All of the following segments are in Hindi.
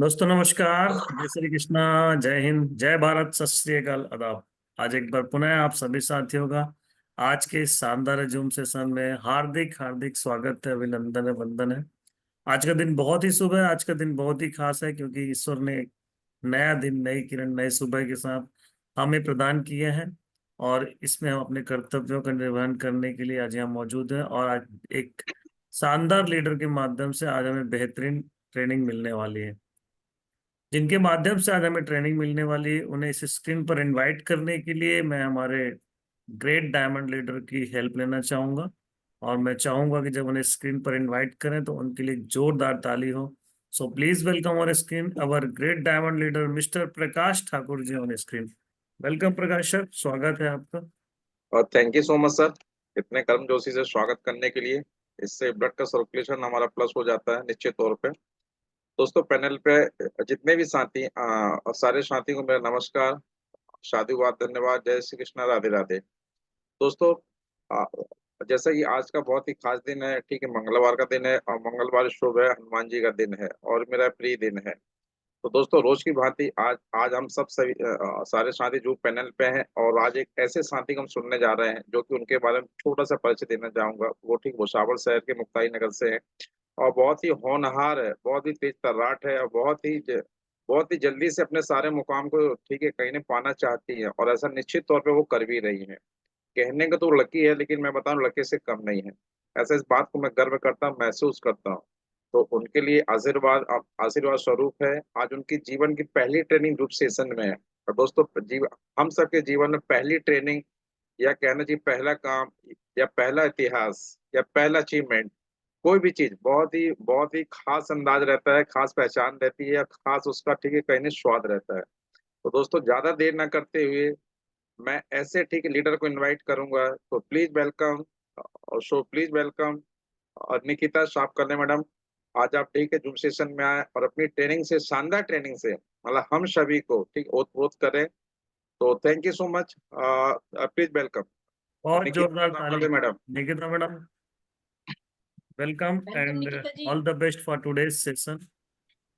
दोस्तों नमस्कार। जय श्री कृष्णा। जय हिंद, जय भारत, सत श्री अकाल, आदाब। आज एक बार पुनः आप सभी साथियों का आज के इस शानदार जूम सेशन में हार्दिक हार्दिक स्वागत है, अभिनंदन है, वंदन है। आज का दिन बहुत ही शुभ है। आज का दिन बहुत ही खास है क्योंकि ईश्वर ने एक नया दिन, नई किरण, नए सुबह के साथ हमें प्रदान किए हैं। और इसमें हम अपने कर्तव्यों का निर्वहन करने के लिए आज यहाँ मौजूद हैं। और आज एक शानदार लीडर के माध्यम से आज हमें बेहतरीन ट्रेनिंग मिलने वाली है। जिनके माध्यम से आज हमें ट्रेनिंग मिलने वाली है, उन्हें इस स्क्रीन पर इनवाइट करने के लिए मैं हमारे ग्रेट डायमंड लीडर की हेल्प लेना चाहूंगा। और मैं चाहूंगा कि जब उन्हें स्क्रीन पर इनवाइट करें तो उनके लिए जोरदार ताली हो। So please welcome on screen our great diamond leader mister Prakash Thakur ji on screen. Welcome Prakash sir, स्वागत है आपका। और thank you so much sir, इतने गर्मजोशी से स्वागत करने के लिए। इससे ब्लड का सर्कुलेशन हमारा प्लस हो जाता है निश्चित तौर पे। दोस्तों पैनल पे जितने भी साथी सारे साथी को मेरा नमस्कार, साधुवाद, धन्यवाद, जय श्री कृष्णा, राधे राधे। दोस्तों आ, जैसा कि आज का बहुत ही खास दिन है, ठीक है, मंगलवार का दिन है और मंगलवार शुभ है, हनुमान जी का दिन है और मेरा प्रिय दिन है। तो दोस्तों रोज की भांति आज आज हम सब सभी सारे साथी जो पैनल पे हैं, और आज एक ऐसे साथी को हम सुनने जा रहे हैं जो कि उनके बारे में छोटा सा परिचय देना चाहूंगा। वो ठीक भुसावल शहर के मुक्ताई नगर से है और बहुत ही होनहार है, बहुत ही तेज तर्राट है और बहुत ही जल्दी से अपने सारे मुकाम को ठीक है कहीं न पाना चाहती है, और ऐसा निश्चित तौर पे वो कर भी रही है। कहने का तो लकी है, लेकिन मैं बताऊं लकी से कम नहीं है। ऐसा इस बात को मैं गर्व करता हूं, महसूस करता हूं। तो उनके लिए आशीर्वाद स्वरूप है। आज उनकी जीवन की पहली ट्रेनिंग ग्रुप सेशन में है। और दोस्तों हम सबके जीवन में पहली ट्रेनिंग, या कहना चाहिए पहला काम, या पहला इतिहास, या पहला अचीवमेंट, कोई भी चीज बहुत ही खास अंदाज रहता है, खास पहचान रहती है, खास उसका ठीक है कहीं न स्वाद रहता है। तो दोस्तों ज्यादा देर ना करते हुए मैं ऐसे ठीक लीडर को इनवाइट करूंगा। तो प्लीज वेलकम, और सो प्लीज वेलकम और निकिता साफ करने मैडम। आज आप ठीक है जूम सेशन में आए और अपनी ट्रेनिंग से, शानदार ट्रेनिंग से मतलब हम सभी को ठीक ओत करें। तो thank you so much, please welcome बहुत निकिता जोरदार साफ कर ताली। दे madam. Nikita madam, welcome welcome and Nikita ji. All the best for today's session.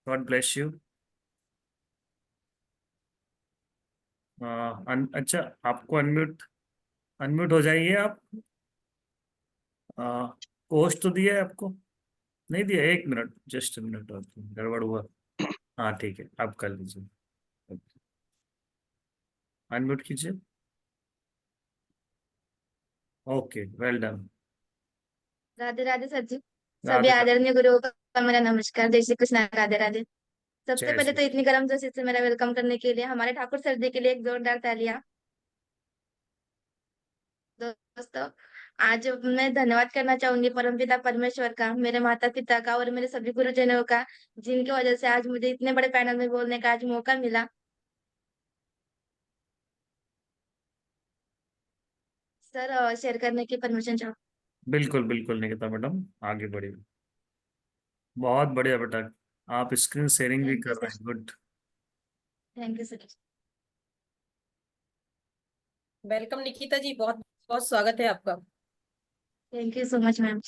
God bless you. अच्छा, आपको अनम्यूट अनम्यूट हो जाइए आप। पोस्ट तो दिया है आपको? नहीं दिया? एक मिनट, जस्ट मिनट और गड़बड़ हुआ। हाँ ठीक है, आप कर लीजिए। अनम्यूट कीजिए। Okay, well done. Radhe Radhe sir ji. सभी राधे राधे। आदरणीय गुरुओं का मेरा नमस्कार। जय श्री कृष्ण, राधे राधे। सबसे जय पहले श्री। तो इतनी गर्मजोशी से मेरा वेलकम करने के लिए हमारे ठाकुर सर जी के लिए एक जोरदार तालियां। दोस्तों, आज मैं धन्यवाद करना चाहूंगी परमपिता परमेश्वर का, मेरे माता पिता का और मेरे सभी गुरुजनों का, जिनकी वजह से आज मुझे इतने बड़े पैनल में बोलने का आज मौका मिला। सर, शेयर करने की परमिशन चाहूँ? बिल्कुल बिल्कुल निकिता मैडम, आगे बढ़िए। बहुत बढ़िया बेटा। आप स्क्रीन शेयरिंग भी थैंक यू कर रहे सर। हैं, good. Thank you sir. Welcome Nikita ji, बहुत बहुत स्वागत है आपका। Thank you so much ma'am.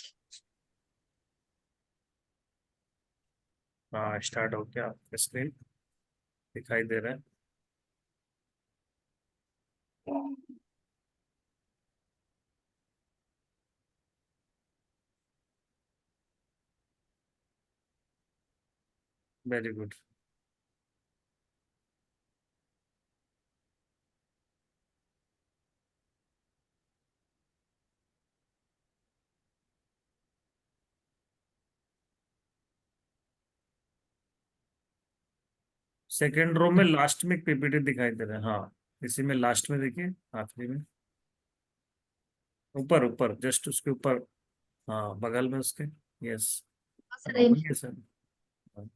हाँ, स्टार्ट हो गया, आपका स्क्रीन दिखाई दे रहा है। Very good. सेकेंड रो में लास्ट में एक पीपीटी दिखाई दे रहा है। हाँ, इसी में लास्ट में देखिए, आखिरी में, ऊपर ऊपर जस्ट उसके ऊपर। हाँ, बगल में उसके। यस। हाँ, सर, वही है सर। हाँ,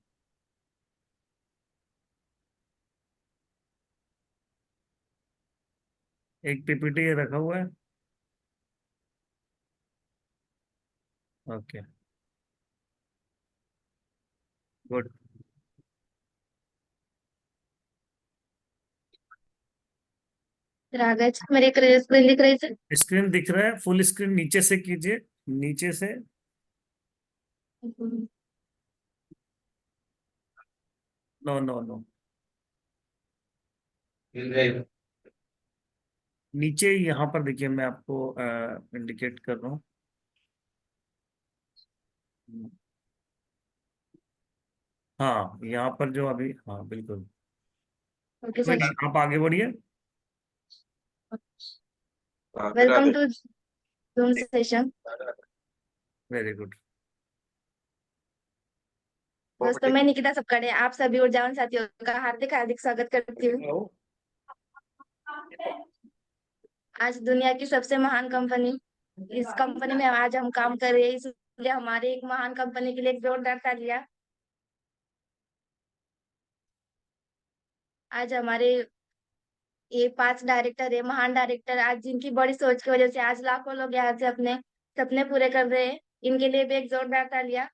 एक पीपीटी ये रखा हुआ है। Okay, good. सर आ गए। मेरे स्क्रीन दिख रही है सर? स्क्रीन दिख रहा है, फुल स्क्रीन नीचे से कीजिए, नीचे से। नो नो नो, नीचे यहाँ पर देखिए, मैं आपको इंडिकेट कर रहा हूँ। हाँ, यहाँ पर जो अभी, हाँ बिल्कुल, ओके कोई सर। नहीं, आप आगे बढ़िए। Welcome to Zoom session. Very good. दोस्तों, मैं निकिता सबकड़े आप सभी ऊर्जावान साथियों का हार्दिक हार्दिक स्वागत करती हूँ। आज दुनिया की सबसे महान कंपनी, इस कंपनी में आज हम काम कर रहे हैं, इसलिए हमारे एक महान कंपनी के लिए एक जोरदार तालियां। आज हमारे ये 5 डायरेक्टर है, महान डायरेक्टर, आज जिनकी बड़ी सोच की वजह से आज लाखों लोग यहाँ से अपने सपने पूरे कर रहे हैं। इनके लिए भी एक जोरदार तालियां।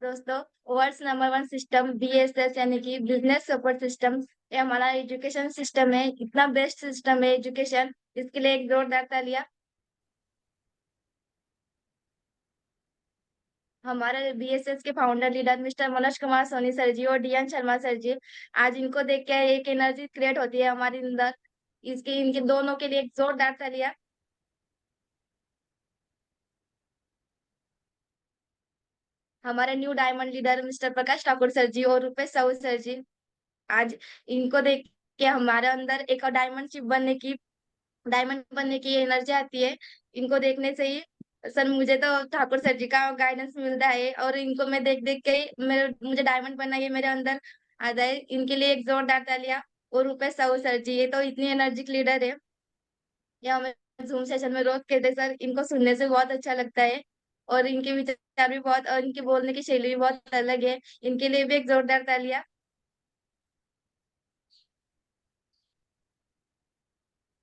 दोस्तों, वर्ल्ड नंबर 1 सिस्टम BSS यानी कि बिजनेस सपोर्ट सिस्टम, ये हमारा एजुकेशन सिस्टम है, इतना बेस्ट सिस्टम है एजुकेशन, इसके लिए एक जोरदार तालियां। हमारे BSS के founder leader mister Manoj Kumar Soni sir ji और DN शर्मा सर जी, आज इनको देख के एक एनर्जी क्रिएट होती है हमारे अंदर, इसके इनके दोनों के लिए एक जोरदार तालियां। हमारे new diamond leader mister Prakash Thakur sir ji और रुपेश साहू सर जी, आज इनको देख के हमारे अंदर एक डायमंड बनने की एनर्जी आती है। इनको देखने से ही सर, मुझे तो ठाकुर सर जी का गाइडेंस मिलता है और इनको मैं देख देख के ही मुझे डायमंड बनना ये मेरे अंदर आता है। इनके लिए एक जोरदार तालियां। और रुपेश साहू सर जी, ये तो इतनी एनर्जिक लीडर है, ये हमें जूम सेशन में रोज कहते सर, इनको सुनने से बहुत अच्छा लगता है और इनके विचार भी बहुत, और इनके बोलने की शैली भी बहुत अलग है। इनके लिए भी एक जोरदार तालियां।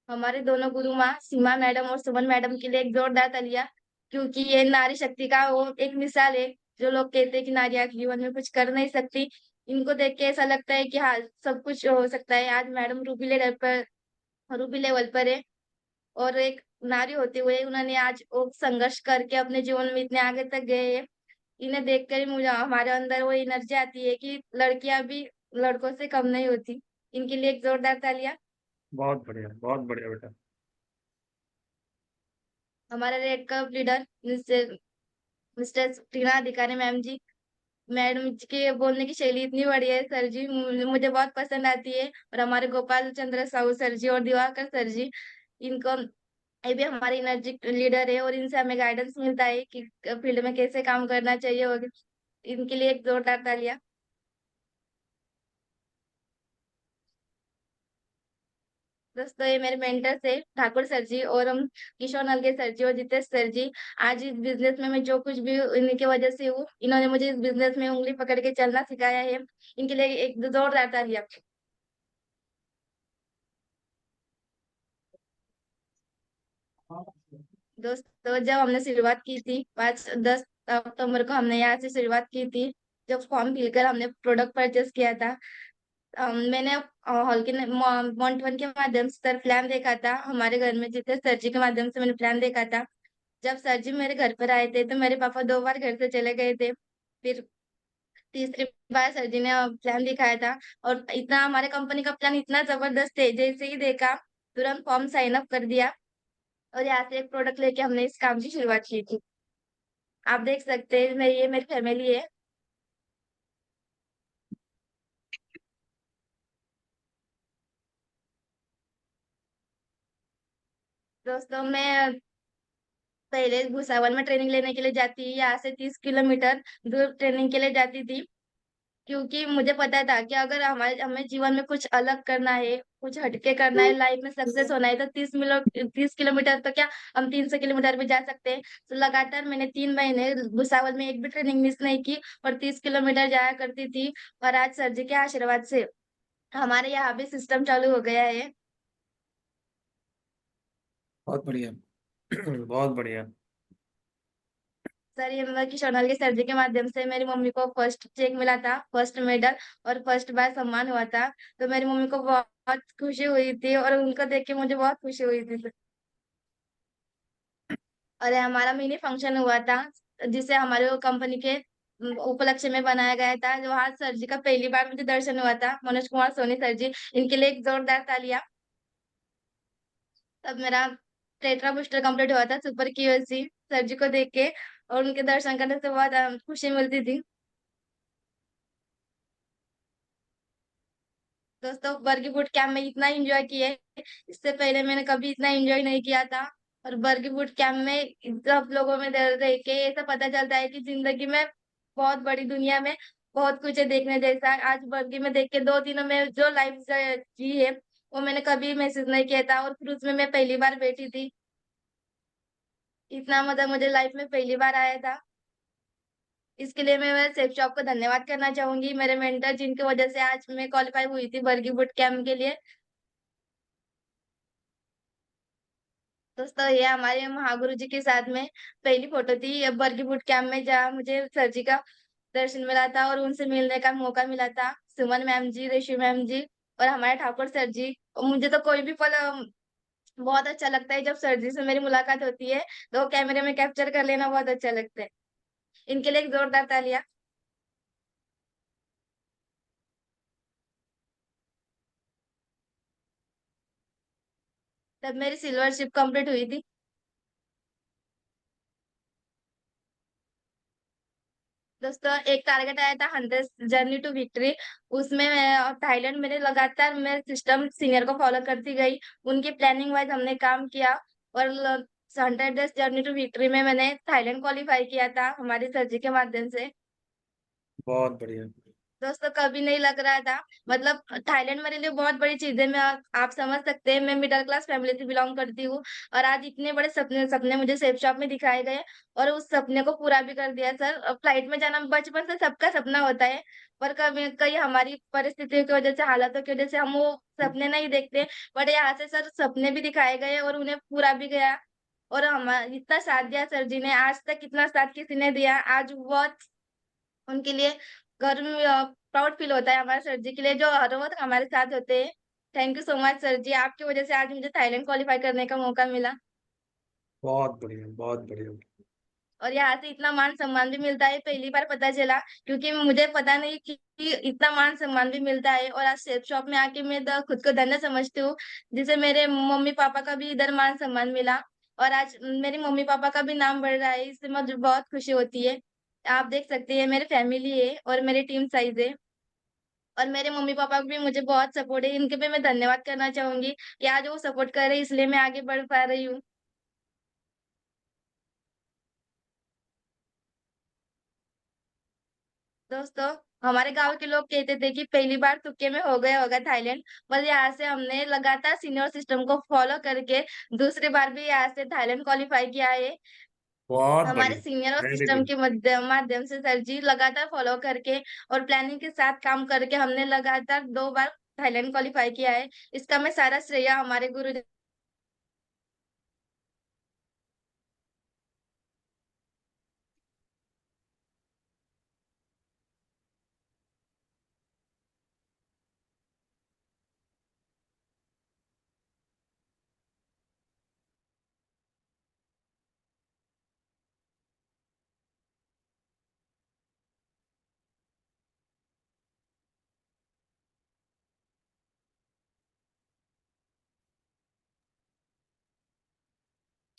हमारे दोनों गुरु माँ सीमा मैडम और सुमन मैडम के लिए एक जोरदार तालियां, क्योंकि ये नारी शक्ति का वो एक मिसाल है। जो लोग कहते हैं कि नारियां जीवन में कुछ कर नहीं सकती, इनको देख के ऐसा लगता है कि हाँ, सब कुछ हो सकता है। आज मैडम रूबी लेवल पर है, और एक नारी होते हुए उन्होंने आज वो संघर्ष करके अपने जीवन में इतने आगे तक गए हैं। इन्हें देखकर ही मुझे हमारे अंदर वो एनर्जी आती है कि लड़कियां भी लड़कों से कम नहीं होती। इनके लिए एक जोरदार तालियां। बहुत बढ़िया बेटा। हमारा red cup leader mister mister Tina Adhikari ma'am जी, मैडम जी के बोलने की शैली इतनी बढ़िया है सर जी, मुझे बहुत पसंद आती है। और हमारे गोपाल चंद्र साहू सर जी और दिवाकर सर जी, इनको, ये भी हमारे एनर्जी लीडर है और इनसे हमें गाइडेंस मिलता है कि फील्ड में कैसे काम करना चाहिए। और इनके लिए एक जोरदार तालियां। दोस्तों, ये मेरे मेंटर्स है ठाकुर सर जी और हम किशोर नलगे सर जी और जितेश सर जी। आज इस बिजनेस में मैं जो कुछ भी इनकी वजह से हूँ, इन्होंने मुझे इस बिजनेस में उंगली पकड़ के चलना सिखाया है। इनके लिए एक जोरदार तालियां। दोस्तों, जब हमने शुरुआत की थी 5-10 अक्टूबर को, हमने यहाँ से शुरुआत की थी। जब फॉर्म फिल कर हमने प्रोडक्ट परचेस किया था, मैंने हॉल के मॉन्टवन के माध्यम से सर प्लान देखा था, हमारे घर में जितने सर जी के माध्यम से मैंने प्लान देखा था। जब सर जी मेरे घर पर आए थे तो मेरे पापा 2 बार घर से चले गए थे, फिर तीसरी बार सर जी ने प्लान दिखाया था। और इतना हमारे कंपनी का प्लान इतना जबरदस्त है, जैसे ही देखा तुरंत फॉर्म साइन अप कर दिया और यहाँ से एक प्रोडक्ट लेके हमने इस काम की शुरुआत की थी। आप देख सकते हैं, ये मेरी फैमिली है। दोस्तों, मैं पहले भुसावल में ट्रेनिंग लेने के लिए जाती, यहाँ से 30 किलोमीटर दूर ट्रेनिंग के लिए जाती थी, क्योंकि मुझे पता था कि अगर हमारे हमें जीवन में कुछ अलग करना है, कुछ हटके करना है, लाइफ में सक्सेस होना है, तो 30 किलोमीटर तो क्या, हम 300 किलोमीटर भी जा सकते हैं। तो लगातार मैंने 3 महीने भुसावल में एक भी ट्रेनिंग मिस नहीं की और 30 किलोमीटर जाया करती थी। और आज सर जी के आशीर्वाद से हमारे यहाँ भी सिस्टम चालू हो गया है। बहुत बढ़िया। बहुत बढ़िया। सर, ये किशोर नलगे सर जी के माध्यम से मेरी मम्मी को फर्स्ट चेक मिला था, फर्स्ट मेडल और फर्स्ट बार सम्मान हुआ था। तो मेरी मम्मी को बहुत खुशी हुई थी और उनको देख के मुझे बहुत खुशी हुई थी। और हमारा मिनी फंक्शन हुआ था, जिसे हमारे कंपनी के उपलक्ष्य में बनाया गया था। जो वहाँ सर जी का पहली बार मुझे दर्शन हुआ था, मनोज कुमार सोनी सर जी, इनके लिए एक जोरदार तालियां। तब मेरा टेट्रा बूस्टर कंप्लीट हुआ था सुपर क्यूएससी सर जी को देख के, और उनके दर्शन करने से बहुत खुशी मिलती थी। दोस्तों, बर्गी बूट कैंप में इतना एंजॉय किए, इससे पहले मैंने कभी इतना एंजॉय नहीं किया था। और बर्गी बूट कैंप में सब लोगों में रह के ऐसा पता चलता है कि जिंदगी में बहुत बड़ी दुनिया में बहुत कुछ है देखने जैसा। आज बर्गी में देख के 2 दिनों में जो लाइफ जी है वो मैंने कभी महसूस नहीं किया था, और क्रूज में मैं पहली बार बैठी थी। इतना मजा मुझे लाइफ में पहली बार आया था। इसके लिए मैं मेरे सेफ शॉप को धन्यवाद करना चाहूंगी, मेरे मेंटर जिनकी वजह से आज मैं क्वालिफाई हुई थी बर्गी बूट कैंप के लिए। दोस्तों, ये हमारे महागुरु जी के साथ में पहली फोटो थी ये बर्गी बूट कैंप में, जहाँ मुझे सर जी का दर्शन मिला था और उनसे मिलने का मौका मिला था। सुमन मैम जी, रेशु मैम जी और हमारे ठाकुर सर जी। और मुझे तो कोई भी पल बहुत अच्छा लगता है जब सर जी से मेरी मुलाकात होती है, तो कैमरे में कैप्चर कर लेना बहुत अच्छा लगता है। इनके लिए एक जोरदार तालियां। तब मेरी सिल्वर शिप कंप्लीट हुई थी। दोस्तों, एक टारगेट आया था 100 जर्नी टू विक्ट्री। उसमें मैं थाईलैंड मेरे लगातार मैं सिस्टम सीनियर को फॉलो करती गई, उनकी प्लानिंग वाइज हमने काम किया, और 100 डेज जर्नी टू विक्ट्री में मैंने थाईलैंड क्वालिफाई किया था हमारे सर जी के माध्यम से। बहुत बढ़िया। दोस्तों, कभी नहीं लग रहा था, मतलब थाईलैंड मेरे लिए बहुत बड़ी चीज है। मैं आप समझ सकते हैं, मैं मिडिल क्लास फैमिली से बिलोंग करती हूँ, और आज इतने बड़े सपने सपने मुझे सेफ शॉप में दिखाए गए, और उस सपने को पूरा भी कर दिया सर। फ्लाइट में जाना बचपन से सबका सपना होता है, पर कभी कई हमारी परिस्थितियों की वजह से, हालातों की वजह से हम वो सपने नहीं देखते। बट यहाँ से सर सपने भी दिखाए गए और उन्हें पूरा भी गया, और हमारा इतना साथ दिया सर जी ने, आज तक इतना साथ किसी ने दिया। आज बहुत उनके लिए गर्व प्राउड फील होता है हमारे सर जी के लिए, जो हर वक्त हमारे साथ होते हैं। Thank you so much sir ji, आपकी वजह से आज मुझे थाईलैंड क्वालिफाई करने का मौका मिला। बहुत बढ़िया, बहुत बढ़िया। और यहाँ से इतना मान सम्मान भी मिलता है, पहली बार पता चला, क्योंकि मुझे पता नहीं कि इतना मान सम्मान भी मिलता है। और आज सेफ शॉप में आके मैं खुद को धन्य समझती हूँ, जिसे मेरे मम्मी पापा का भी इधर मान सम्मान मिला, और आज मेरे मम्मी पापा का भी नाम बढ़ रहा है, इससे मुझे बहुत खुशी होती है। आप देख सकते हैं मेरे फैमिली है और मेरी टीम साइज है, और मेरे मम्मी पापा भी मुझे बहुत सपोर्ट है, इनके भी मैं धन्यवाद करना चाहूंगी कि आज वो सपोर्ट कर रहे हैं, इसलिए मैं आगे बढ़ पा रही हूँ। दोस्तों, हमारे गांव के लोग कहते थे कि पहली बार तुक्के में हो गया होगा थाईलैंड, पर यहाँ से हमने लगातार सीनियर सिस्टम को फॉलो करके दूसरी बार भी यहाँ से थाईलैंड क्वालिफाई किया है। बहुत हमारे बढ़िया। सीनियर और वेरी सिस्टम गुड। के माध्यम से सर जी लगातार फॉलो करके और प्लानिंग के साथ काम करके हमने लगातार 2 बार थाईलैंड क्वालिफाई किया है। इसका मैं सारा श्रेय हमारे गुरु।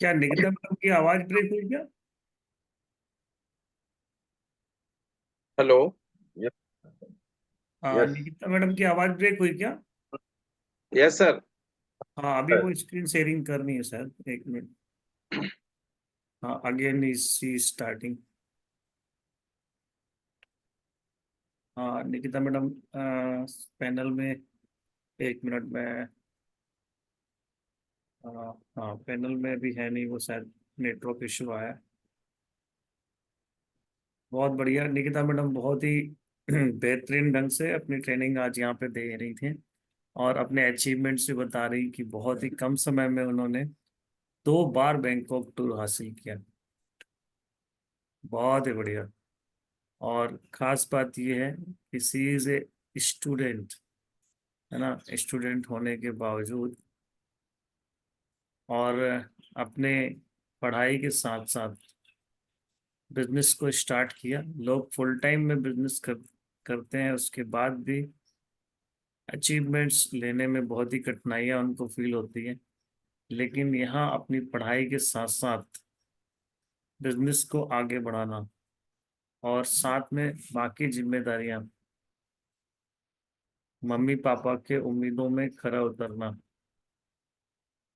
क्या निकिता मैडम की आवाज ब्रेक हुई क्या? हेलो। हाँ, यस। निकिता मैडम की आवाज ब्रेक हुई क्या? Yes sir. हाँ, अभी वो स्क्रीन शेयरिंग करनी है सर, 1 मिनट। हाँ, अगेन इज सी स्टार्टिंग। हाँ निकिता मैडम, पैनल में 1 मिनट में। हाँ, पैनल में भी है नहीं वो, शायद नेटवर्क इशू आया। बहुत बढ़िया, निकिता मैडम बहुत ही बेहतरीन ढंग से अपनी ट्रेनिंग आज यहाँ पे दे रही थी, और अपने अचीवमेंट्स भी बता रही कि बहुत ही कम समय में उन्होंने 2 बार बैंकॉक टूर हासिल किया। बहुत ही बढ़िया। और खास बात यह है कि सी इज ए स्टूडेंट, है ना, स्टूडेंट होने के बावजूद, और अपने पढ़ाई के साथ साथ बिजनेस को स्टार्ट किया। लोग फुल टाइम में बिजनेस करते हैं, उसके बाद भी अचीवमेंट्स लेने में बहुत ही कठिनाइयाँ उनको फील होती है। लेकिन यहाँ अपनी पढ़ाई के साथ साथ बिजनेस को आगे बढ़ाना और साथ में बाकी जिम्मेदारियां, मम्मी पापा के उम्मीदों में खरा उतरना।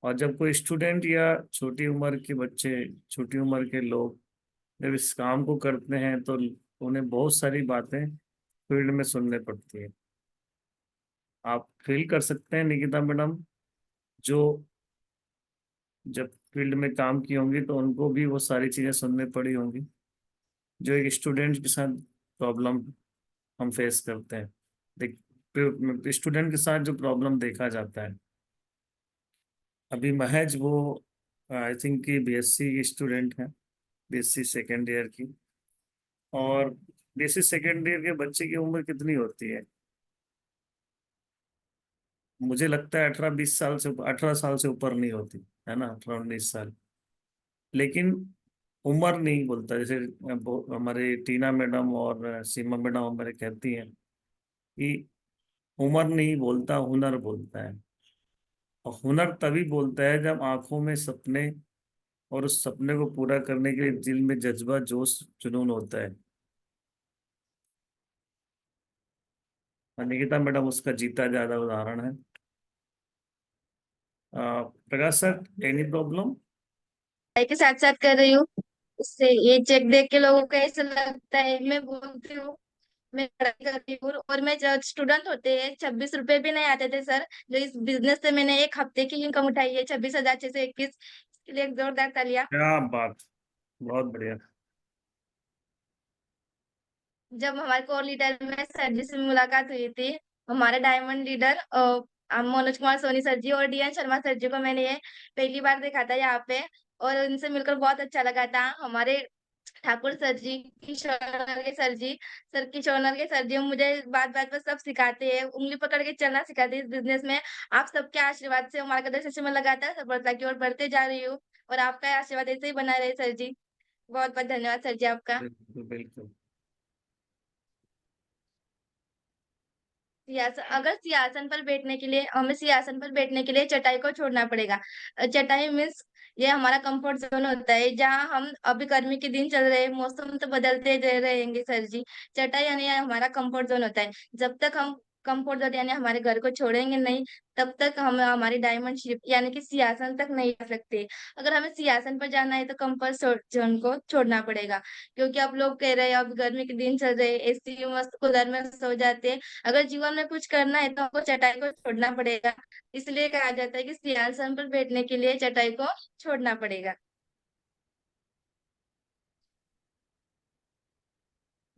और जब कोई स्टूडेंट या छोटी उम्र के बच्चे, छोटी उम्र के लोग जब इस काम को करते हैं तो उन्हें बहुत सारी बातें फील्ड में सुनने पड़ती है। आप फील कर सकते हैं निकिता मैडम, जो जब फील्ड में काम की होंगी तो उनको भी वो सारी चीजें सुनने पड़ी होंगी जो एक स्टूडेंट के साथ प्रॉब्लम हम फेस करते हैं। देख, स्टूडेंट के साथ जो प्रॉब्लम देखा जाता है, अभी महज वो आई थिंक कि बीएससी की स्टूडेंट है, बीएससी सेकेंड ईयर की। और बीएससी सेकेंड ईयर के बच्चे की उम्र कितनी होती है? मुझे लगता है 18-20 साल से, 18 साल से ऊपर नहीं होती है ना, 18-19 साल। लेकिन उम्र नहीं बोलता, जैसे हमारे टीना मैडम और सीमा मैडम हमारे कहती हैं कि उम्र नहीं बोलता, हुनर बोलता है। और हुनर तभी बोलता है जब आंखों में सपने और उस सपने को पूरा करने के लिए दिल में जज्बा, जोश, जुनून होता है। और निकिता मैडम उसका जीता ज्यादा उदाहरण है। प्रकाश सर, एनी प्रॉब्लम? पढ़ाई के साथ साथ कर रही हूँ। उससे ये चेक देख के लोगों को ऐसा लगता है, मैं बोलती हूँ मैं पढ़ाई कर रही हूँ। और मैं जब स्टूडेंट होते हैं 26 रुपए भी नहीं आते थे सर, जो इस बिजनेस से मैंने एक हफ्ते की इनकम उठाई है 26,000 से 21। इसके लिए एक जोरदार तालियां। क्या बात, बहुत बढ़िया। जब हमारे कोर लीडर में सर जी से मुलाकात हुई थी, हमारे diamond leader Manoj Kumar Soni sir ji और डीएन शर्मा सर जी को मैंने ये पहली बार देखा था यहाँ पे। और उनसे मिलकर बहुत अच्छा लगा था। हमारे ठाकुर सर जी, किशोर के सर जी, सर किशोर के सर जी मुझे बात बात पर सब सिखाते हैं, उंगली पकड़ के चलना सिखाते हैं इस बिजनेस में। आप सबके आशीर्वाद से, मार्गदर्शन से मैं लगातार सफलता की ओर बढ़ते जा रही हूँ। और आपका आशीर्वाद ऐसे ही बना रहे सर जी। बहुत बहुत धन्यवाद सर जी आपका। बिल्कुल बिल्कुल। सिंहासन, अगर सिंहासन पर बैठने के लिए, हमें सिंहासन पर बैठने के लिए चटाई को छोड़ना पड़ेगा। चटाई मीन्स ये हमारा कंफर्ट जोन होता है, जहाँ हम अभी गर्मी के दिन चल रहे हैं, मौसम तो बदलते रहेंगे सर जी। चटाई यानी हमारा कंफर्ट जोन होता है। जब तक हम कंफर्ट जोन यानी हमारे घर को छोड़ेंगे नहीं, तब तक हम हमारी डायमंड शिप यानी कि सिंहासन तक नहीं जा सकते। अगर हमें सिंहासन पर जाना है तो कंफर्ट जोन को छोड़ना पड़ेगा। क्योंकि अब लोग कह रहे हैं अब गर्मी के दिन चल रहे हैं, एसी मस्त कूलर में सो जाते हैं। अगर जीवन में कुछ करना है तो हमको चटाई को छोड़ना पड़ेगा। इसलिए कहा जाता है कि सिंहासन पर बैठने के लिए चटाई को छोड़ना पड़ेगा।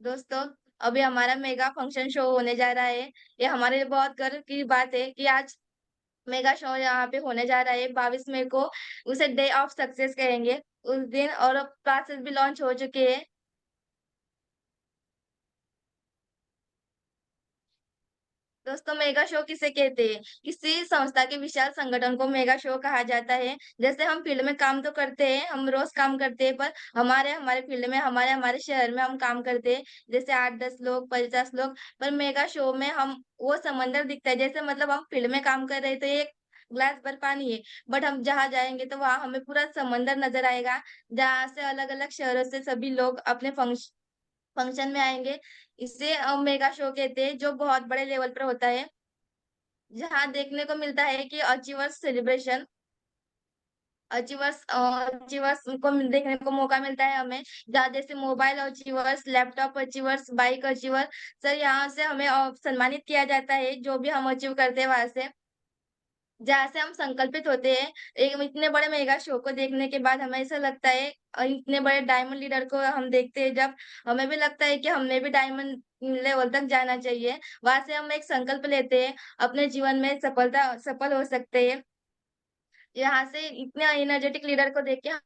दोस्तों, अभी हमारा मेगा फंक्शन शो होने जा रहा है। ये हमारे लिए बहुत गर्व की बात है कि आज मेगा शो यहाँ पे होने जा रहा है 22 मई को। उसे डे ऑफ सक्सेस कहेंगे उस दिन। और क्लासेस भी लॉन्च हो चुके हैं। दोस्तों, मेगा शो किसे कहते हैं? किसी संस्था के विशाल संगठन को मेगा शो कहा जाता है। जैसे हम फील्ड में काम तो करते हैं, हम रोज काम करते हैं, पर हमारे हमारे फील्ड में, हमारे हमारे शहर में हम काम करते हैं जैसे 8-10 लोग, 50 लोग। पर मेगा शो में हम वो समंदर दिखता है, जैसे मतलब हम फील्ड में काम कर रहे हैं तो एक ग्लास भर पानी है, बट हम जहाँ जाएंगे तो वहां हमें पूरा समंदर नजर आएगा। जहाँ से अलग अलग शहरों से सभी लोग अपने फंक्शन में आएंगे। इसे मेगा शो कहते हैं, जो बहुत बड़े लेवल पर होता है। जहाँ देखने को मिलता है कि अचीवर्स सेलिब्रेशन, अचीवर्स को देखने को मौका मिलता है हमें। जहाँ जैसे mobile achievers, laptop achievers, bike achiever, sir यहाँ से हमें सम्मानित किया जाता है जो भी हम अचीव करते हैं वहां से। जहाँ से हम संकल्पित होते हैं। एक इतने बड़े मेगा शो को देखने के बाद हमें ऐसा लगता है, इतने बड़े डायमंड लीडर को हम देखते हैं जब, हमें भी लगता है कि हमें भी डायमंड लेवल तक जाना चाहिए। वहां से हम एक संकल्प लेते हैं, अपने जीवन में सफल हो सकते हैं। यहाँ से इतने एनर्जेटिक लीडर को देख के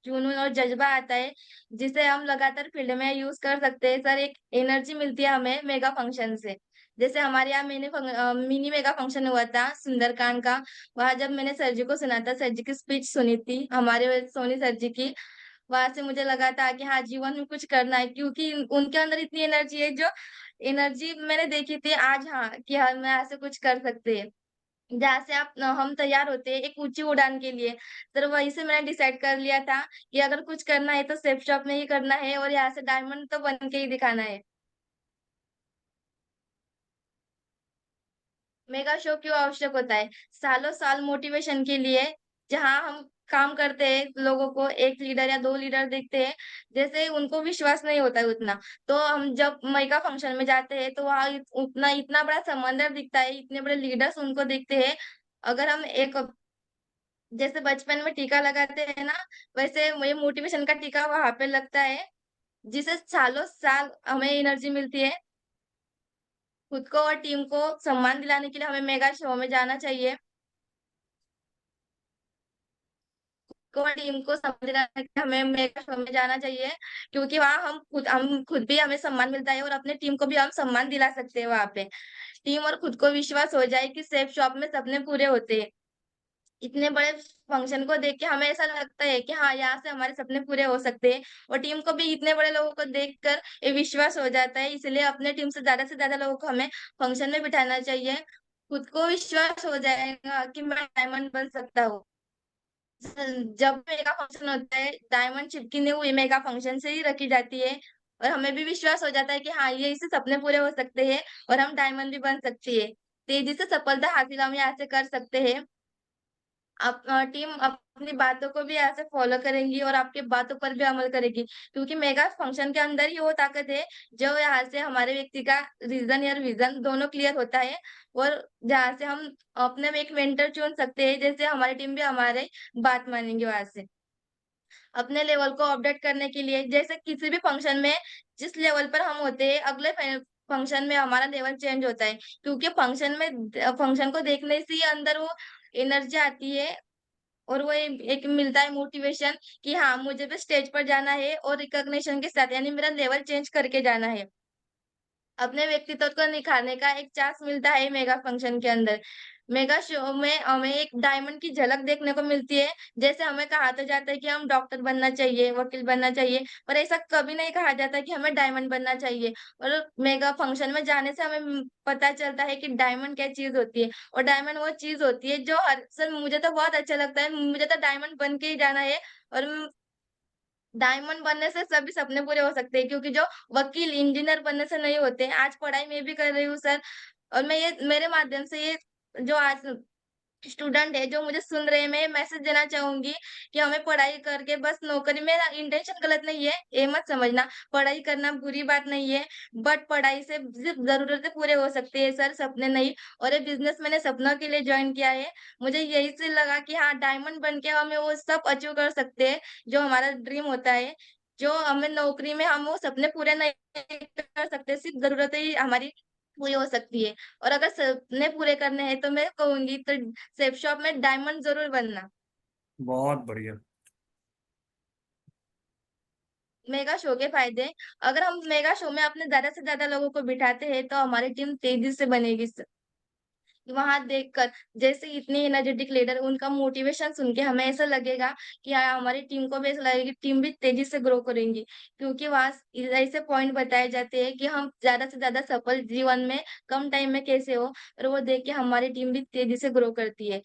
जुनून और जज्बा आता है, जिसे हम लगातार फील्ड में यूज कर सकते हैं सर। एक एनर्जी मिलती है हमें मेगा फंक्शन से। जैसे हमारे यहाँ मिनी मेगा फंक्शन हुआ था सुंदरकांड का। वहां जब मैंने सर जी को सुना था, सर जी की स्पीच सुनी थी, हमारे सोनी सर जी की, वहां से मुझे लगा था कि हाँ, जीवन में कुछ करना है, क्योंकि उनके अंदर इतनी एनर्जी है, जो एनर्जी मैंने देखी थी आज, हाँ, कि हाँ, मैं ऐसे कुछ कर सकते हैं। जहाँ से हम तैयार होते हैं एक ऊंची उड़ान के लिए, तो वहीं से मैंने डिसाइड कर लिया था कि अगर कुछ करना है तो सेफ शॉप में ही करना है, और यहाँ से डायमंड तो बन के ही दिखाना है। मेगा शो क्यों आवश्यक होता है? सालों साल मोटिवेशन के लिए, जहाँ हम काम करते हैं, लोगों को एक लीडर या दो लीडर देखते हैं, जैसे उनको विश्वास नहीं होता है उतना, तो हम जब मेगा फंक्शन में जाते हैं तो वहाँ उतना इतना बड़ा समंदर दिखता है, इतने बड़े लीडर्स उनको देखते हैं। अगर हम एक, जैसे बचपन में टीका लगाते हैं ना, वैसे ये मोटिवेशन का टीका वहां पे लगता है, जिसे सालों साल हमें एनर्जी मिलती है। खुद को और टीम को सम्मान दिलाने के लिए हमें मेगा शो में जाना चाहिए। को टीम को समझ रहा है कि हमें मेगा शो में जाना चाहिए, क्योंकि वहाँ हम खुद भी हमें सम्मान मिलता है, और अपने टीम को भी हम सम्मान दिला सकते हैं वहां पे। टीम और खुद को विश्वास हो जाए कि सेफ शॉप में सपने पूरे होते हैं। इतने बड़े फंक्शन को देख के हमें ऐसा लगता है कि हाँ, यहाँ से हमारे सपने पूरे हो सकते हैं, और टीम को भी इतने बड़े लोगों को देखकर ये विश्वास हो जाता है। इसलिए अपने टीम से ज्यादा लोगों को हमें फंक्शन में बिठाना चाहिए। खुद को विश्वास हो जाएगा कि मैं डायमंड बन सकता हूँ। जब मेगा फंक्शन होता है, डायमंड चिपकी नहीं हुई मेगा फंक्शन से ही रखी जाती है, और हमें भी विश्वास हो जाता है कि हाँ, ये इससे सपने पूरे हो सकते हैं, और हम डायमंड भी बन सकती है। तेजी से सफलता हासिल हम यहाँ से कर सकते हैं। टीम अपनी बातों को भी ऐसे फॉलो करेंगी, और आपके बातों पर भी अमल करेगी, क्योंकि मेगा फंक्शन के अंदर ही वो ताकत है, जो यहाँ से हमारे व्यक्ति का रीजन या विजन दोनों क्लियर होता है, और जहाँ से हम अपने में एक मेंटर चुन सकते हैं, जैसे हमारी टीम भी हमारे बात मानेंगे वहां से। अपने लेवल को अपडेट करने के लिए, जैसे किसी भी फंक्शन में जिस लेवल पर हम होते हैं, अगले फंक्शन में हमारा लेवल चेंज होता है, क्योंकि फंक्शन को देखने से ही अंदर वो एनर्जी आती है, और वो एक मिलता है मोटिवेशन कि हाँ, मुझे भी स्टेज पर जाना है, और रिकॉग्निशन के साथ, यानी मेरा लेवल चेंज करके जाना है। अपने व्यक्तित्व को निखारने का एक चांस मिलता है मेगा फंक्शन के अंदर। मेगा शो में हमें एक डायमंड की झलक देखने को मिलती है। जैसे हमें कहा तो जाता है कि हम डॉक्टर बनना चाहिए, वकील बनना चाहिए, पर ऐसा कभी नहीं कहा जाता कि हमें डायमंड बनना चाहिए। और मेगा फंक्शन में जाने से हमें पता चलता है कि डायमंड क्या चीज होती है, और डायमंड वो चीज होती है जो हर सर मुझे तो बहुत अच्छा लगता है, मुझे तो डायमंड बन के ही जाना है। और डायमंड बनने से सभी सपने पूरे हो सकते हैं, क्योंकि जो वकील, इंजीनियर बनने से नहीं होते हैं। आज पढ़ाई मैं भी कर रही हूँ सर, और मैं ये मेरे माध्यम से ये जो आज स्टूडेंट है जो मुझे सुन रहे हैं, मैं ये मैसेज देना चाहूंगी कि हमें पढ़ाई करके बस नौकरी, मेरा इंटेंशन गलत नहीं है, ये मत समझना, पढ़ाई करना बुरी बात नहीं है, बट पढ़ाई से सिर्फ जरूरतें पूरे हो सकती है सर, सपने नहीं। और ये बिजनेस मैंने सपनों के लिए ज्वाइन किया है। मुझे यही से लगा कि हाँ, डायमंड बन के हमें वो सब अचीव कर सकते हैं जो हमारा ड्रीम होता है। जो हमें नौकरी में हम वो सपने पूरे नहीं कर सकते, सिर्फ जरूरतें ही हमारी पूरी हो सकती है। और अगर सपने पूरे करने हैं तो मैं कहूंगी तो सेफ शॉप में डायमंड जरूर बनना। बहुत बढ़िया। मेगा शो के फायदे, अगर हम मेगा शो में अपने ज्यादा से ज्यादा लोगों को बिठाते हैं तो हमारी टीम तेजी से बनेगी। वहां देखकर, जैसे इतने एनर्जेटिक लीडर, उनका मोटिवेशन सुन के हमें ऐसा लगेगा कि हाँ, हमारी टीम को भी ऐसा लगेगा कि टीम भी तेजी से ग्रो करेंगी, क्योंकि वहां ऐसे पॉइंट बताए जाते हैं कि हम ज्यादा से ज्यादा सफल जीवन में कम टाइम में कैसे हो, और वो देख के हमारी टीम भी तेजी से ग्रो करती है।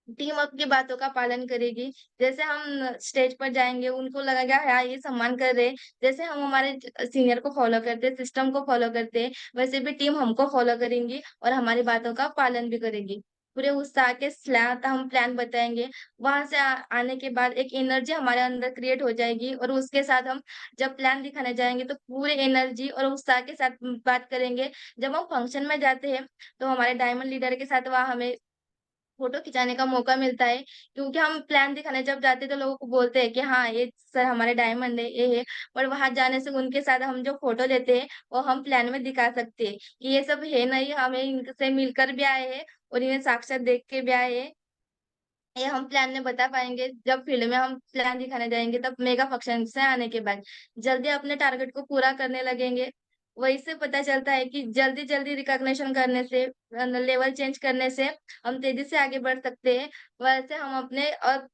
टीम आपकी बातों का पालन करेगी। जैसे हम स्टेज पर जाएंगे, उनको लगेगा हाँ, ये सम्मान कर रहे हैं। जैसे हम हमारे सीनियर को फॉलो करते हैं, सिस्टम को फॉलो करते हैं, वैसे भी टीम हमको फॉलो करेंगी और हमारी बातों का पालन भी करेगी। पूरे उत्साह के साथ हम प्लान बताएंगे। वहां से आने के बाद एक एनर्जी हमारे अंदर क्रिएट हो जाएगी, और उसके साथ हम जब प्लान दिखाने जाएंगे तो पूरे एनर्जी और उत्साह के साथ बात करेंगे। जब हम फंक्शन में जाते हैं तो हमारे डायमंड लीडर के साथ वहाँ हमें फोटो खिंचाने का मौका मिलता है, क्योंकि हम प्लान दिखाने जब जाते हैं तो लोगों को बोलते हैं कि हाँ, ये सर हमारे डायमंड है, ये है। पर वहां जाने से उनके साथ हम जो फोटो लेते हैं वो हम प्लान में दिखा सकते हैं कि ये सब है नहीं, हमें इनसे मिलकर भी आए हैं और इन्हें साक्षात देख के भी आए हैं। ये हम प्लान में बता पाएंगे जब फील्ड में हम प्लान दिखाने जाएंगे, तब मेगा फंक्शन से आने के बाद जल्दी अपने टारगेट को पूरा करने लगेंगे। वही से पता चलता है कि जल्दी जल्दी रिकॉग्निशन करने से, लेवल चेंज करने से हम तेजी से आगे बढ़ सकते हैं। वैसे हम अपने और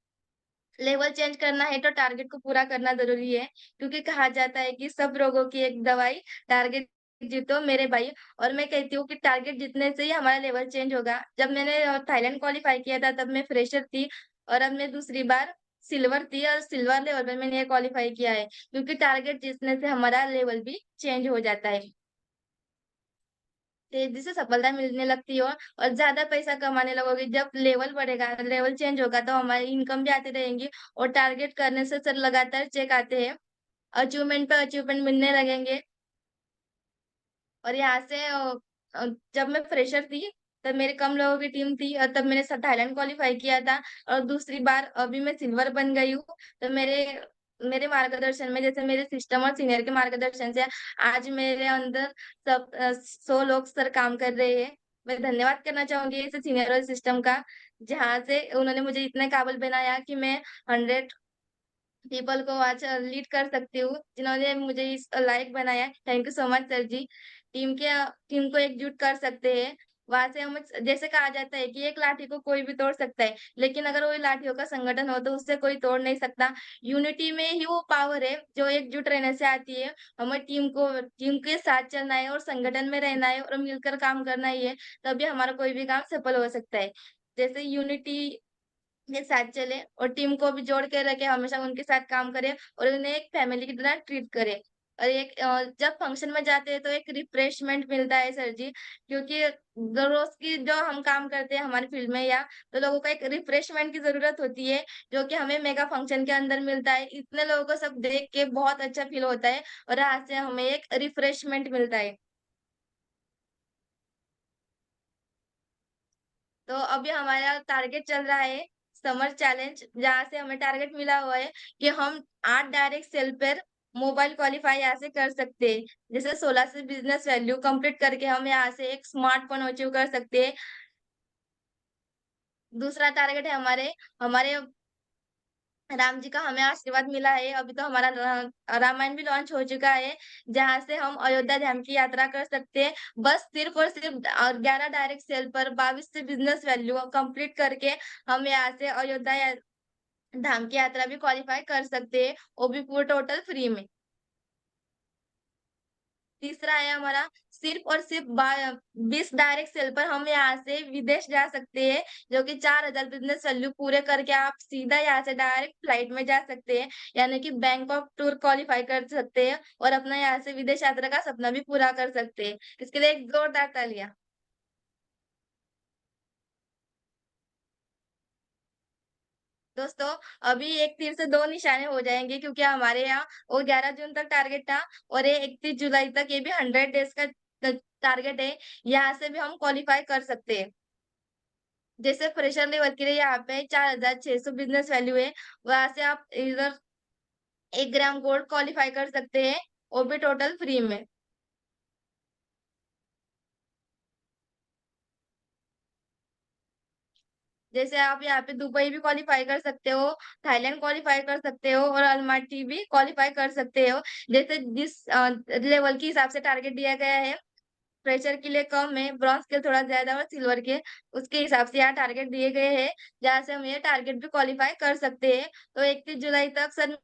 लेवल चेंज करना है तो टारगेट को पूरा करना जरूरी है, क्योंकि कहा जाता है कि सब रोगों की एक दवाई टारगेट जीतो मेरे भाई। और मैं कहती हूँ कि टारगेट जीतने से ही हमारा लेवल चेंज होगा। जब मैंने थाईलैंड क्वालिफाई किया था तब मैं फ्रेशर थी, और अब मैं दूसरी बार सिल्वर थी, और सिल्वर लेवल पे मैंने क्वालिफाई किया है, क्योंकि टारगेट जीतने से हमारा लेवल भी चेंज हो जाता है, तेजी से सफलता मिलने लगती है, और ज्यादा पैसा कमाने लगोगे। जब लेवल बढ़ेगा, लेवल चेंज होगा, तो हमारी इनकम भी आती रहेंगी, और टारगेट करने से सर लगातार चेक आते हैं, अचीवमेंट पे अचीवमेंट मिलने लगेंगे। और यहाँ से जब मैं फ्रेशर थी तब मेरे कम लोगों की टीम थी, और तब मैंने थाईलैंड क्वालिफाई किया था, और दूसरी बार अभी मैं सिल्वर बन गई हूँ। तो मेरे मेरे मार्गदर्शन में, जैसे मेरे सिस्टम और सीनियर के मार्गदर्शन से आज मेरे अंदर सब 100 लोग सर काम कर रहे हैं। मैं धन्यवाद करना चाहूंगी इस सीनियर और सिस्टम का, जहाँ से उन्होंने मुझे इतने काबिल बनाया कि मैं 100 पीपल को आज लीड कर सकती हूँ, जिन्होंने मुझे इस लायक बनाया। Thank you so much sir ji. Team को एकजुट कर सकते हैं। वहां से हम, जैसे कहा जाता है कि एक लाठी को कोई भी तोड़ सकता है, लेकिन अगर वो लाठियों का संगठन हो तो उससे कोई तोड़ नहीं सकता। यूनिटी में ही वो पावर है जो एकजुट रहने से आती है। हमें टीम के साथ चलना है, और संगठन में रहना है, और मिलकर काम करना ही है, तभी हमारा कोई भी काम सफल हो सकता है। जैसे यूनिटी के साथ चले, और टीम को भी जोड़ के रखे, हमेशा उनके साथ काम करे, और उन्हें एक फैमिली की तरह ट्रीट करे। और जब फंक्शन में जाते हैं तो एक रिफ्रेशमेंट मिलता है सर जी, क्योंकि रोज की जो हम काम करते हैं हमारी फील्ड में, या तो लोगों को एक रिफ्रेशमेंट की जरूरत होती है, जो कि हमें मेगा फंक्शन के अंदर मिलता है। इतने लोगों को सब देख के बहुत अच्छा फील होता है, और आज से हमें एक रिफ्रेशमेंट मिलता है। तो अभी हमारा टारगेट चल रहा है समर चैलेंज, जहाँ से हमें टारगेट मिला हुआ है कि हम 8 डायरेक्ट सेल पर मोबाइल क्वालिफाई यहाँ से कर सकते हैं। जैसे 16 से बिजनेस वैल्यू कंप्लीट करके हम यहाँ से एक स्मार्टफोन अचीव कर सकते हैं। दूसरा टारगेट है हमारे हमारे राम जी का हमें आशीर्वाद मिला है। अभी तो हमारा रामायण भी लॉन्च हो चुका है, जहाँ से हम अयोध्या धाम की यात्रा कर सकते हैं। बस सिर्फ और सिर्फ 11 डायरेक्ट सेल पर 22 से बिजनेस वैल्यू कंप्लीट करके हम यहाँ से अयोध्या धाम की यात्रा भी क्वालिफाई कर सकते हैं, वो भी पूरा टोटल फ्री में। तीसरा है हमारा सिर्फ और सिर्फ 20 डायरेक्ट सेल पर हम यहाँ से विदेश जा सकते हैं, जो कि 4,000 बिजनेस वैल्यू पूरे करके आप सीधा यहाँ से डायरेक्ट फ्लाइट में जा सकते हैं, यानी कि बैंकॉक टूर क्वालिफाई कर सकते हैं, और अपना यहाँ से विदेश यात्रा का सपना भी पूरा कर सकते हैं। इसके लिए एक जोरदार तालियां। दोस्तों, अभी एक तीर से दो निशाने हो जाएंगे, क्योंकि हमारे यहाँ वो 11 जून तक टारगेट था, और ये 31 जुलाई तक, ये भी 100 डेज का टारगेट है। यहाँ से भी हम क्वालिफाई कर सकते हैं। जैसे फ्रेशर लेवल के लिए यहाँ पे 4,600 बिजनेस वैल्यू है, वहां से आप इधर 1 ग्राम गोल्ड क्वालिफाई कर सकते हैं, वो भी टोटल फ्री में। जैसे आप यहाँ पे दुबई भी क्वालिफाई कर सकते हो, थाईलैंड क्वालिफाई कर सकते हो, और अलमाटी भी क्वालिफाई कर सकते हो। जैसे जिस लेवल के हिसाब से टारगेट दिया गया है, प्रेशर के लिए कम है, ब्रॉन्ज के लिए थोड़ा ज्यादा, और सिल्वर के उसके हिसाब से यहाँ टारगेट दिए गए हैं, जहाँ से हम ये टारगेट भी क्वालिफाई कर सकते हैं। तो 31 जुलाई तक सर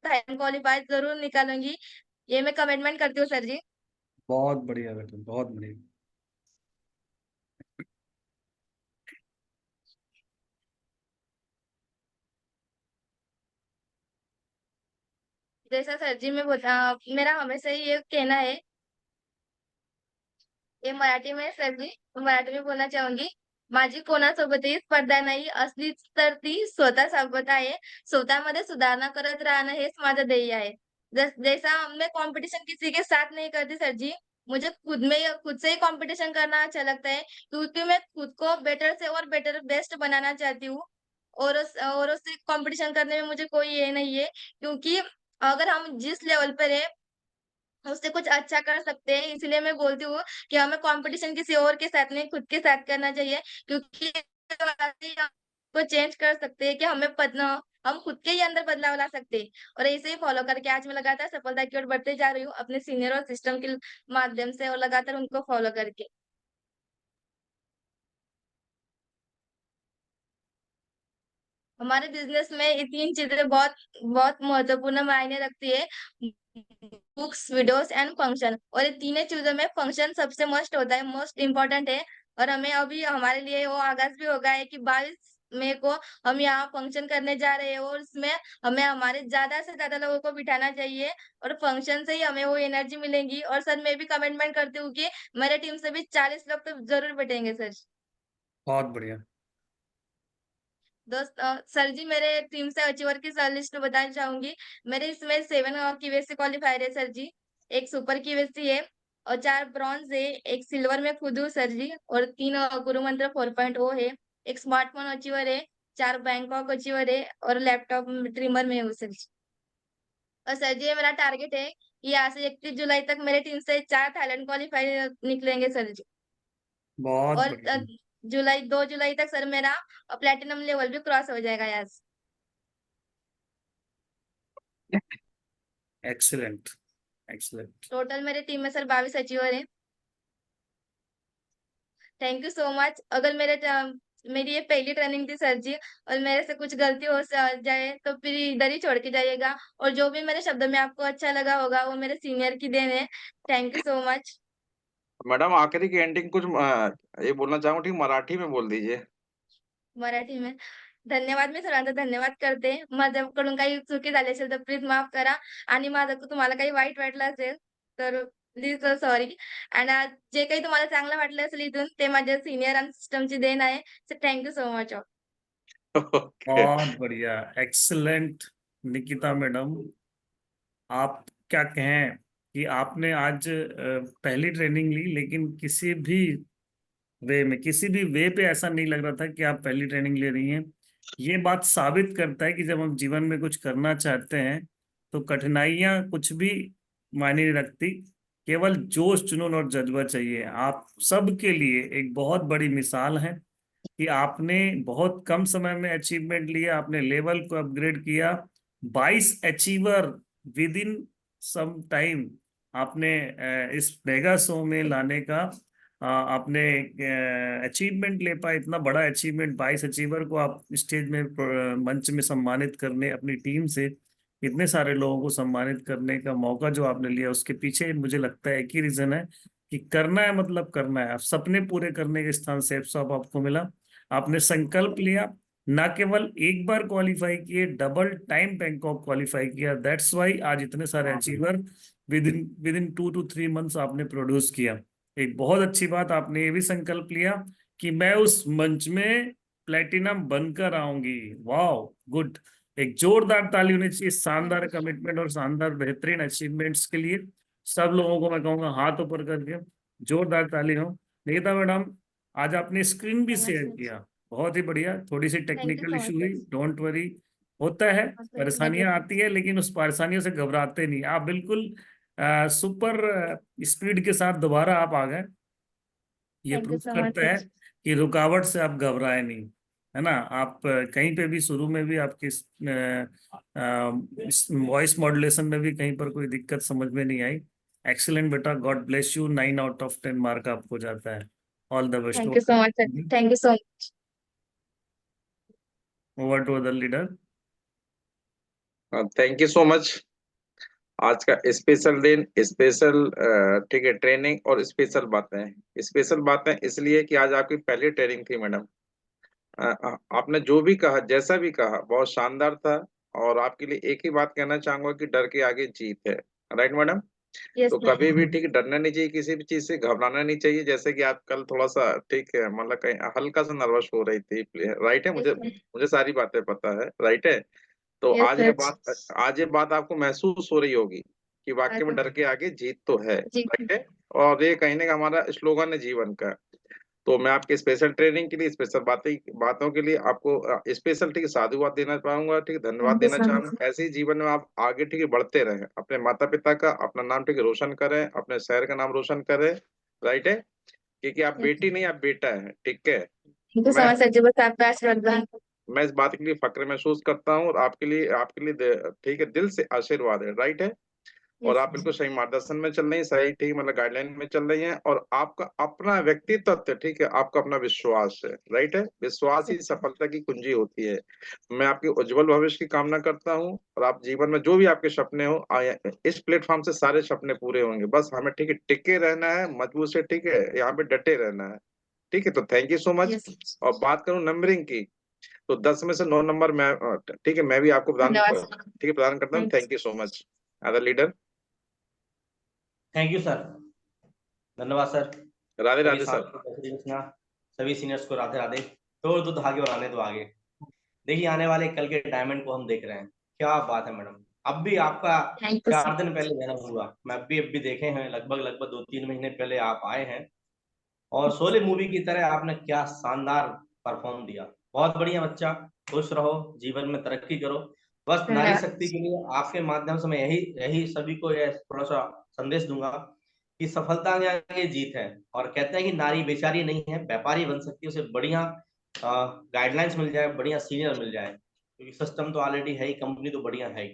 मैं क्वालिफाई जरूर निकालूंगी, ये मैं कमिटमेंट करती हूँ सर जी। बहुत बढ़िया बेटा, बहुत बढ़िया। जैसा सर जी मैं मेरा हमेशा ये कहना है, हे मराठी में सर जी, मैं मराठी में बोलना चाहूंगी। माझी कोणासोबतही स्पर्धा नाही, असली तर ती स्वतः सोबत आहे. स्वतःमध्ये सुधारणा करत राहणं हेच माझं ध्येय आहे. जैसा मैं कंपटीशन किसी के साथ नहीं करती सर जी, मुझे खुद से ही कंपटीशन करना अच्छा लगता है, क्योंकि मैं खुद को बेटर से और बेटर बेस्ट बनाना चाहती हूँ। औरों से कंपटीशन करने में मुझे कोई ये नहीं है, क्योंकि अगर हम जिस लेवल पर है उससे कुछ अच्छा कर सकते हैं। इसलिए मैं बोलती हूँ कि हमें कंपटीशन किसी और के साथ नहीं, खुद के साथ करना चाहिए, क्योंकि को चेंज कर सकते हैं कि हम खुद के ही अंदर बदलाव ला सकते हैं। और ऐसे ही फॉलो करके आज मैं लगातार सफलता की ओर बढ़ते जा रही हूँ, अपने सीनियर और सिस्टम के माध्यम से, और लगातार उनको फॉलो करके। हमारे बिजनेस में ये 3 चीजें बहुत बहुत महत्वपूर्ण मायने रखती है। Books, videos and function. और ये तीनों चीजों में फंक्शन सबसे मस्ट होता है, मोस्ट इम्पोर्टेंट है। और हमें अभी हमारे लिए वो आगाज भी हो गया है कि 22 मई को हम यहाँ फंक्शन करने जा रहे हैं, और उसमें हमें हमारे ज्यादा से ज्यादा लोगों को बिठाना चाहिए। और फंक्शन से ही हमें वो एनर्जी मिलेगी। और सर, मैं भी कमिटमेंट करती हूँ कि मेरे टीम से भी 40 लोग तो जरूर बैठेंगे सर। बहुत बढ़िया। सर जी, मेरे टीम से अचीवर की सर लिस्ट बताना चाहूंगी। मेरे इसमें 7 QVC क्वालिफायर है सर जी, एक सुपर QVC है, और 4 ब्रॉन्ज है, एक सिल्वर में खुद हूँ सर जी, और 3 गुरु मंत्र 4.0 है, एक स्मार्टफोन अचीवर है, 4 बैंकॉक अचीवर है, और लैपटॉप ट्रिमर में हूँ सर जी। और सर जी, ये मेरा टारगेट है कि यहाँ से 31 जुलाई तक मेरे टीम से 4 थाईलैंड क्वालिफायर निकलेंगे सर जी। बहुत और बढ़िया। 2 जुलाई तक सर मेरा प्लेटिनम लेवल भी क्रॉस हो जाएगा यहाँ से। Excellent, excellent. टोटल मेरे टीम में सर 22 अचीवर है। Thank you so much. अगर मेरी ये पहली ट्रेनिंग थी सर जी, और मेरे से कुछ गलती हो जाए तो फिर इधर ही छोड़ के जाइएगा। और जो भी मेरे शब्द में आपको अच्छा लगा होगा वो मेरे सीनियर की देन है। Thank you so much. Madam आखिरी की एंडिंग कुछ ये बोलना चाहूंगा, ठीक मराठी में बोल दीजिए। मराठी में धन्यवाद. मी सरांचा धन्यवाद करते. माझ्याकडून काही चुकी झाली असेल तर प्लीज माफ करा. आणि माझं तुम्हाला काही वाईट वाटलं असेल तर प्लीज सॉरी. आणि जे काही तुम्हाला चांगलं वाटलं असेल इथून ते माझ्या सीनियर आणि सिस्टमची देण आहे. So thank you so much. Okay. बहुत बढ़िया, एक्सीलेंट। निकिता मैडम, आप क्या कहें कि आपने आज पहली ट्रेनिंग ली, लेकिन किसी भी वे पे ऐसा नहीं लग रहा था कि आप पहली ट्रेनिंग ले रही हैं। ये बात साबित करता है कि जब हम जीवन में कुछ करना चाहते हैं तो कठिनाइयां कुछ भी मायने नहीं रखती, केवल जोश, जुनून और जज्बा चाहिए। आप सबके लिए एक बहुत बड़ी मिसाल है कि आपने बहुत कम समय में अचीवमेंट लिया, आपने लेवल को अपग्रेड किया। 22 achiever within some time आपने इस मेगा शो में लाने का आपने अचीवमेंट ले पाए। इतना बड़ा अचीवमेंट, 22 अचीवर को आप स्टेज में मंच में सम्मानित करने, अपनी टीम से इतने सारे लोगों को सम्मानित करने का मौका जो आपने लिया, उसके पीछे मुझे लगता है एक ही रीजन है कि करना है, मतलब करना है। आप सपने पूरे करने के स्थान से आपको मिला। आपने संकल्प लिया, ना केवल एक बार क्वालिफाई किए, डबल टाइम बैंकॉक क्वालिफाई किया। दैट्स वाई आज इतने सारे achiever with in 2 to 3 months आपने प्रोड्यूस किया। एक बहुत अच्छी बात, आपने ये भी संकल्प लिया कि मैं उस मंच में प्लेटिनम बनकर आऊंगी। वाह, गुड। एक जोरदार ताली होनी चाहिए शानदार कमिटमेंट और शानदार बेहतरीन अचीवमेंट्स के लिए। सब लोगों को मैं कहूंगा हाथ ऊपर करके जोरदार ताली हो। निकिता मैडम, आज आपने स्क्रीन भी शेयर किया, बहुत ही बढ़िया। थोड़ी सी thank you technical so issue हुई, मच. डोंट वरी, होता है, थैंक परेशानियां आती है, लेकिन उस परेशानियों से घबराते नहीं। आप बिल्कुल सुपर स्पीड के साथ दोबारा आप आ गए। ये यू प्रूफ सो मच करता सर. है कि रुकावट से आप घबराए नहीं, है ना। आप कहीं पे भी शुरू में भी आपकी वॉइस मॉड्यूलेशन में भी कहीं पर कोई दिक्कत समझ में नहीं आई। एक्सीलेंट बेटा, God bless you. 9 out of 10 mark आपको जाता है। All the best. Thank you so much sir. Thank you so much. Over to other leader. Thank you so much. आज का स्पेशल दिन, स्पेशल ठीक है ट्रेनिंग और स्पेशल बातें इसलिए कि आज आपकी पहली ट्रेनिंग थी मैडम। आपने जो भी कहा, जैसा भी कहा, बहुत शानदार था। और आपके लिए एक ही बात कहना चाहूंगा कि डर के आगे जीत है। Right madam? यस तो सर. कभी भी ठीक डरना नहीं चाहिए, किसी भी चीज से घबराना नहीं चाहिए। जैसे कि आप कल थोड़ा सा ठीक है, मतलब कहीं हल्का सा नर्वस हो रही थी। राइट है? यस मुझे सर. मुझे सारी बातें पता है। राइट है? तो यस सर. आज ये बात आपको महसूस हो रही होगी कि वाकई में डर के आगे जीत तो है। जी. राइट है? और ये कहीं ना कहीं हमारा स्लोगन है जीवन का। तो मैं आपके स्पेशल ट्रेनिंग के लिए, स्पेशल बातों के लिए आपको स्पेशल ठीक साधुवाद देना चाहूंगा, ठीक धन्यवाद थैंक यू देना सो मच. चाहूंगा। ऐसे ही जीवन में आप आगे ठीक बढ़ते रहें, अपने माता पिता का अपना नाम ठीक रोशन करें, अपने शहर का नाम रोशन करें। राइट है? क्योंकि आप बेटी नहीं, आप बेटा है। ठीक है? थैंक यू सो मैं मच सर जी. बस आपका आशीर्वाद बना. मैं इस बात के लिए फक्र महसूस करता हूँ, और आपके लिए ठीक है दिल से आशीर्वाद है। राइट है? और Yes, आप बिल्कुल सही मार्गदर्शन में चल रही हैं, सही ठीक मतलब गाइडलाइन में चल रही हैं, और आपका अपना व्यक्तित्व ठीक है, आपका अपना विश्वास है, राइट है, विश्वास ही yes, सफलता की कुंजी होती है। मैं आपके उज्जवल भविष्य की कामना करता हूँ, और आप जीवन में जो भी आपके सपने हो इस प्लेटफॉर्म से सारे सपने पूरे होंगे। बस हमें ठीक है टिके रहना है, मजबूत से, ठीक है, यहाँ पे डटे रहना है। ठीक है, तो thank you so much. yes. और बात करूं नंबरिंग की, तो 10 में से 9 नंबर मैं ठीक है, मैं भी आपको धन्यवाद सर। ठीक है प्रदान करता हूँ। Thank thank you so much. Other leader. Thank you sir, धन्यवाद सर। राधे सभी राधे सर। साथियों को जय श्री कृष्णा, सभी सीनियर्स को राधे राधे। तोड़ दो धागे और आने दो आगे। देखिए आने वाले कल के डायमंड को हम देख रहे हैं। क्या बात है मैडम, अब भी आपका you, sir. 4 दिन पहले जन्म हुआ, मैं अब भी देखे हैं, लगभग 2-3 महीने पहले आप आए हैं, और शोले मूवी की तरह आपने क्या शानदार परफॉर्म दिया। बहुत बढ़िया बच्चा, खुश रहो, जीवन में तरक्की करो। बस नारी धन्यवाद। शक्ति के लिए आपके माध्यम से मैं यही सभी को यह थोड़ा सा संदेश दूंगा कि सफलता के आगे जीत है, और कहते हैं कि नारी बेचारी नहीं है, व्यापारी बन सकती है। उसे बढ़िया गाइडलाइंस मिल जाए, बढ़िया सीनियर मिल जाए, क्योंकि सिस्टम तो ऑलरेडी है ही, कंपनी तो बढ़िया है ही,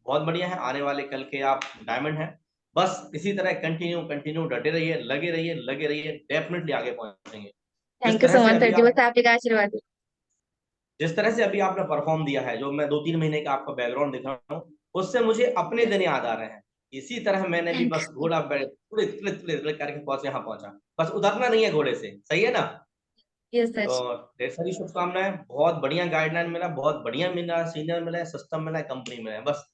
बहुत बढ़िया है। आने वाले कल के आप डायमंड हैं। बस इसी तरह कंटिन्यू डटे रहिए, लगे रहिए, डेफिनेटली आगे पहुंचेंगे। Thank you so much sir ji, बस आप ही का आशीर्वाद है। जिस तरह से अभी आपने परफॉर्म दिया है, जो मैं 2-3 महीने का आपका बैकग्राउंड दिखा रहा हूँ, उससे मुझे अपने दिन याद आ रहे हैं। इसी तरह मैंने भी बस घोड़ा थोड़े करके यहाँ पहुंचा, बस उतरना नहीं है घोड़े से, सही है ना? Yes sir. तो ढेर सारी शुभकामनाएं, बहुत बढ़िया गाइडलाइन मिला, बहुत बढ़िया मिला, सीनियर मिला, सिस्टम मिला, कंपनी मिला, बस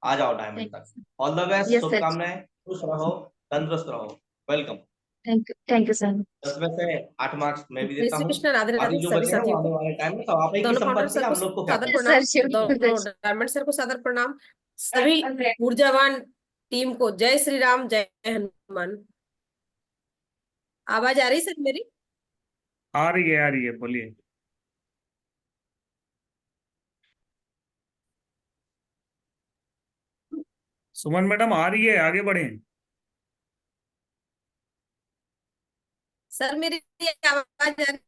आ जाओ डायमंड तक। All the best, yes sir. शुभकामनाएं, खुश रहो, तंदुरुस्त रहो, वेलकम। Thank you sir. 10 में से 8 मार्क्स मैं भी जय देता श्री हूँ, कृष्ण, राधे बाकी राधे जो सभी बचे हैं वो साथियों आने को। वाले टाइम में, तो आप ही की दोनों फाउंडर संपत्ति सर है, को हम लोग को क्या सादर पता। प्रणाम, सर दोनों डायमंड सर को सादर प्रणाम, सभी ऊर्जावान टीम को जय श्री राम, जय हनुमान। आवाज आ रही सर मेरी? आ रही है, बोलिए। सुमन मैडम आ रही है, आगे बढ़े। सर मेरी आवाज आ रही